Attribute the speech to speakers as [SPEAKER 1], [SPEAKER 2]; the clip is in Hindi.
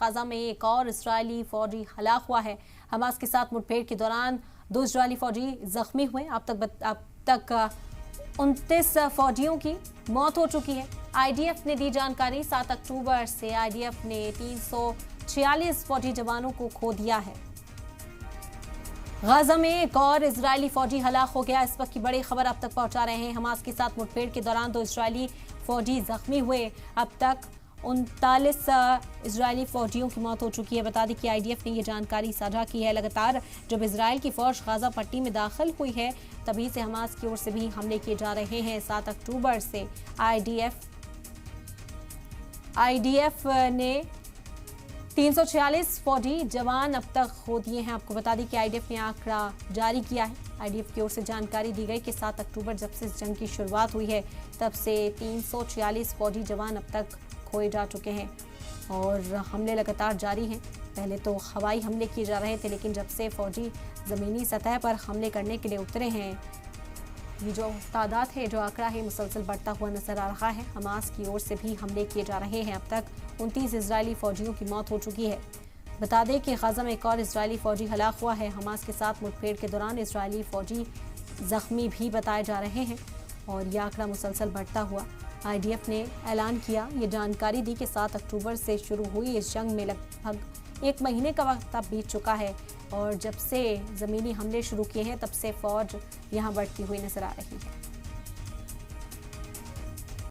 [SPEAKER 1] गाजा में एक और इजरायली फौजी हलाक हुआ है। हमास के साथ मुठभेड़ के दौरान 2 इजरायली फौजी जख्मी हुए। अब तक 29 फौजियों की मौत हो चुकी है। आईडीएफ ने दी जानकारी, 7 अक्टूबर से आईडीएफ ने 346 फौजी जवानों को खो दिया है। गाजा में एक और इजरायली फौजी हलाक हो गया। इस वक्त की बड़ी खबर अब तक पहुंचा रहे हैं। हमास के साथ मुठभेड़ के दौरान 2 इजरायली फौजी जख्मी हुए। अब तक 39 इजरायली फौजियों की मौत हो चुकी है। बता दें कि आईडीएफ ने यह जानकारी साझा की है। लगातार जब इजरायल की फौज गाजा पट्टी में दाखिल हुई है, तभी से हमास की ओर से भी हमले किए जा रहे हैं। 7 अक्टूबर से आईडीएफ ने 346 फौजी जवान अब तक खो दिए हैं। आपको बता दें कि आईडीएफ ने आंकड़ा जारी किया है। आईडीएफ की ओर से जानकारी दी गई कि 7 अक्टूबर जब से इस जंग की शुरुआत हुई है, तब से 346 फौजी जवान अब तक खोए जा चुके हैं और हमले लगातार जारी हैं। पहले तो हवाई हमले किए जा रहे थे, लेकिन जब से फौजी ज़मीनी सतह पर हमले करने के लिए उतरे हैं, ये जो तादाद है, जो आंकड़ा है, मुसलसल बढ़ता हुआ नजर आ रहा है। हमास की ओर से भी हमले किए जा रहे हैं। अब तक 29 इजरायली फौजियों की मौत हो चुकी है। बता दें कि गाजा में एक और इजरायली फौजी हलाक हुआ है। हमास के साथ मुठभेड़ के दौरान इजरायली फौजी जख्मी भी बताए जा रहे हैं और यह आंकड़ा मुसलसल बढ़ता हुआ। आईडीएफ ने ऐलान किया, ये जानकारी दी कि 7 अक्टूबर से शुरू हुई इस जंग में लगभग 1 महीने का वक्त अब बीत चुका है और जब से ज़मीनी हमले शुरू किए हैं, तब से फौज यहाँ बढ़ती हुई नजर आ रही है।